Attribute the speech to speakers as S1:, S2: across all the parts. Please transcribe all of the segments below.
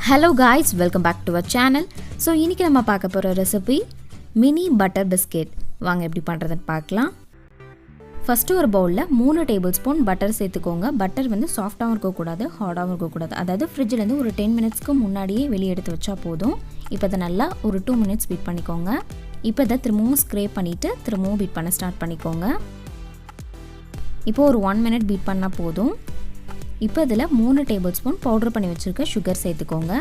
S1: Hello guys, welcome back to our channel. So இன்னைக்கு நம்ம பார்க்க போற ரெசிபி மினி பட்டர் பிஸ்கெட். வாங்க எப்படி பண்றதுன்னு பார்க்கலாம். ஃபர்ஸ்ட் ஒரு பவுல்ல 3 டேபிள்ஸ்பூன் பட்டர் சேர்த்துக்கோங்க. பட்டர் வந்து சாஃப்ட்டாவும் இருக்க கூடாது, ஹார்டாவும் இருக்க கூடாது. அதாவது ஃப்ரிட்ஜ்ல இருந்து ஒரு 10 மினிட்ஸ்க்கு முன்னாடியே வெளிய எடுத்து வச்சா போதும். இப்போ இத நல்லா ஒரு 2 மினிட்ஸ் பீட் பண்ணிக்கோங்க. இப்போ இத திரும்பவும் ஸ்க்ரேப் பண்ணிட்டு திரும்பவும் பீட் பண்ண ஸ்டார்ட் பண்ணிக்கோங்க. இப்போ ஒரு 1 மினிட் பீட் பண்ணா போதும். இப்போ இதில் 3 டேபிள்ஸ்பூன் பவுடர் பண்ணி வச்சுருக்க சுகர் சேர்த்துக்கோங்க.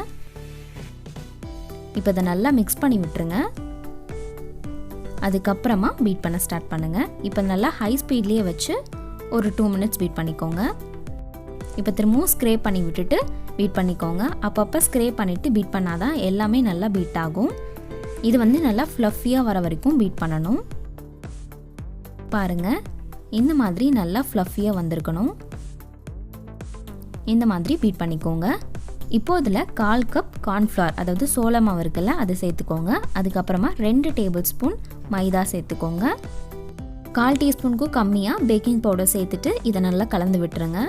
S1: இப்போ இதை நல்லா மிக்ஸ் பண்ணி விட்டுருங்க. அதுக்கப்புறமா பீட் பண்ண ஸ்டார்ட் பண்ணுங்கள். இப்போ நல்லா ஹை ஸ்பீட்லேயே வச்சு ஒரு 2 மினிட்ஸ் பீட் பண்ணிக்கோங்க. இப்போ திரும்பவும் ஸ்க்ரேப் பண்ணி விட்டுட்டு பீட் பண்ணிக்கோங்க. அப்பப்போ ஸ்க்ரேப் பண்ணிவிட்டு பீட் பண்ணாதான் எல்லாமே நல்லா பீட் ஆகும். இது வந்து நல்லா ஃப்ளஃபியாக வர வரைக்கும் பீட் பண்ணணும். பாருங்கள், இந்த மாதிரி நல்லா ஃப்ளஃபியாக வந்திருக்கணும். இந்த மாதிரி பீட் பண்ணிக்கோங்க. இப்போ இதில் 1/4 கப் கார்ன்ஃப்ளவர், அதாவது சோள மாவு இருக்குல்ல, அதை சேர்த்துக்கோங்க. அதுக்கப்புறமா 2 டேபிள் ஸ்பூன் மைதா சேர்த்துக்கோங்க. 1/4 டீஸ்பூனுக்கும் கம்மியாக பேக்கிங் பவுடர் சேர்த்துட்டு இதை நல்லா கலந்து விட்டுருங்க.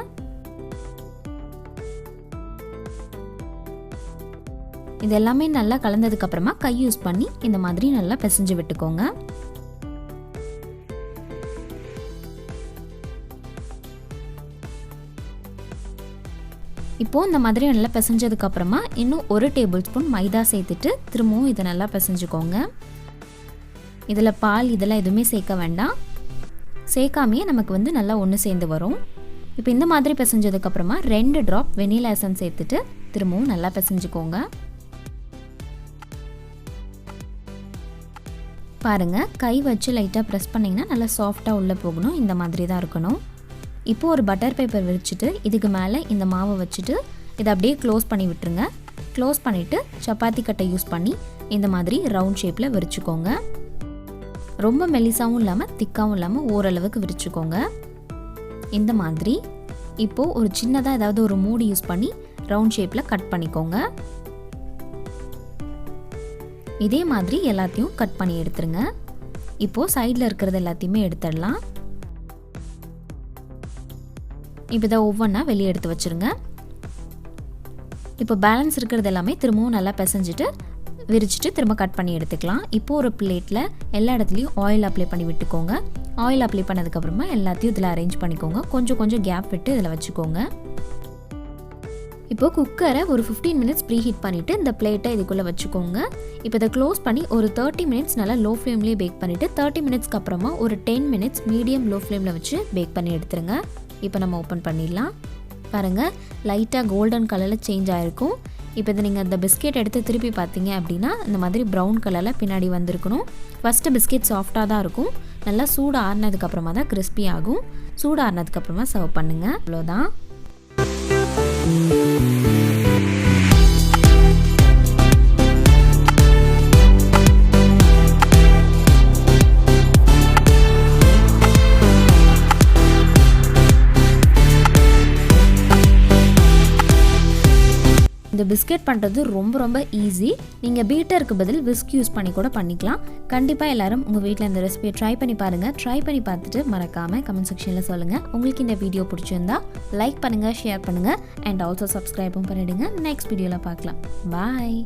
S1: இது எல்லாமே நல்லா கலந்ததுக்கப்புறமா கை யூஸ் பண்ணி இந்த மாதிரி நல்லா பிசைஞ்சு விட்டுக்கோங்க. இப்போது இந்த மாதிரி நல்லா பிசைஞ்சதுக்கப்புறமா இன்னும் 1 டேபிள் ஸ்பூன் மைதா சேர்த்துட்டு திரும்பவும் இதை நல்லா பிசைஞ்சுக்கோங்க. இதில் பால் இதெல்லாம் எதுவுமே சேர்க்க வேண்டாம். சேர்க்காமையே நமக்கு வந்து நல்லா ஒன்று சேர்ந்து வரும். இப்போ இந்த மாதிரி பிசைஞ்சதுக்கப்புறமா 2 ட்ராப் வெனிலா எசன்ஸ் சேர்த்துட்டு திரும்பவும் நல்லா பிசைஞ்சுக்கோங்க. பாருங்கள், கை வச்சு லைட்டாக ப்ரெஸ் பண்ணிங்கன்னா நல்லா சாஃப்டாக உள்ளே போகணும். இந்த மாதிரி தான் இருக்கணும். இப்போது ஒரு பட்டர் பேப்பர் விரிச்சிட்டு இதுக்கு மேலே இந்த மாவை வச்சுட்டு இதை அப்படியே க்ளோஸ் பண்ணி விட்டுருங்க. க்ளோஸ் பண்ணிவிட்டு சப்பாத்தி கட்டை யூஸ் பண்ணி இந்த மாதிரி ரவுண்ட் ஷேப்பில் விரிச்சுக்கோங்க. ரொம்ப மெலிசாவும் இல்லாமல் திக்காகவும் இல்லாமல் ஓரளவுக்கு விரிச்சுக்கோங்க. இந்த மாதிரி இப்போது ஒரு சின்னதாக ஏதாவது ஒரு மூடி யூஸ் பண்ணி ரவுண்ட் ஷேப்பில் கட் பண்ணிக்கோங்க. இதே மாதிரி எல்லாத்தையும் கட் பண்ணி எடுத்துருங்க. இப்போது சைடில் இருக்கிறது எல்லாத்தையுமே எடுத்துடலாம். இப்போ இதை ஒவ்வொன்றா வெளியே எடுத்து வச்சுருங்க. இப்போ பேலன்ஸ் இருக்கிறது எல்லாமே திரும்பவும் நல்லா பிசைஞ்சிட்டு விரிச்சிட்டு திரும்ப கட் பண்ணி எடுத்துக்கலாம். இப்போது ஒரு பிளேட்டில் எல்லா இடத்துலையும் ஆயில் அப்ளை பண்ணி விட்டுக்கோங்க. ஆயில் அப்ளை பண்ணதுக்கப்புறமா எல்லாத்தையும் இதில் அரேஞ்ச் பண்ணிக்கோங்க. கொஞ்சம் கொஞ்சம் கேப் விட்டு இதில் வச்சுக்கோங்க. இப்போது குக்கரை ஒரு 15 மினிட்ஸ் ப்ரீ ஹீட் பண்ணிவிட்டு இந்த பிளேட்டை இதுக்குள்ளே வச்சுக்கோங்க. இப்போ இதை க்ளோஸ் பண்ணி ஒரு 30 மினிட்ஸ் நல்லா லோ ஃப்ளேம்லேயே பேக் பண்ணிவிட்டு 30 மினிட்ஸ்க்கு அப்புறமா ஒரு 10 மினிட்ஸ் மீடியம் லோ ஃப்ளேமில் வச்சு பேக் பண்ணி எடுத்துருங்க. இப்போ நம்ம ஓப்பன் பண்ணிடலாம். பாருங்கள், லைட்டாக கோல்டன் கலரில் சேஞ்ச் ஆகிருக்கும். இப்போ இதை நீங்கள் அந்த பிஸ்கெட் எடுத்து திருப்பி பார்த்தீங்க அப்படின்னா இந்த மாதிரி ப்ரௌன் கலரில் பின்னாடி வந்திருக்கணும். ஃபஸ்ட்டு பிஸ்கெட் சாஃப்டாக தான் இருக்கும். நல்லா சூடு ஆறினதுக்கப்புறமா தான் கிறிஸ்பி ஆகும். சூடு ஆறினதுக்கப்புறமா சர்வ் பண்ணுங்கள். அவ்வளோதான். இந்த பிஸ்கெட் பண்ணுறது ரொம்ப ஈஸி. நீங்கள் பீட்டருக்கு பதில் விஸ்க் யூஸ் பண்ணி கூட பண்ணிக்கலாம். கண்டிப்பாக எல்லாரும் உங்கள் வீட்டில் இந்த ரெசிபியை ட்ரை பண்ணி பாருங்கள். ட்ரை பண்ணி பார்த்துட்டு மறக்காமல் கமெண்ட் செக்ஷனில் சொல்லுங்கள். உங்களுக்கு இந்த வீடியோ பிடிச்சிருந்தா லைக் பண்ணுங்கள், ஷேர் பண்ணுங்கள் அண்ட் ஆல்சோ சப்ஸ்கிரைபும் பண்ணிவிடுங்க. நெக்ஸ்ட் வீடியோவில் பார்க்கலாம். பாய்.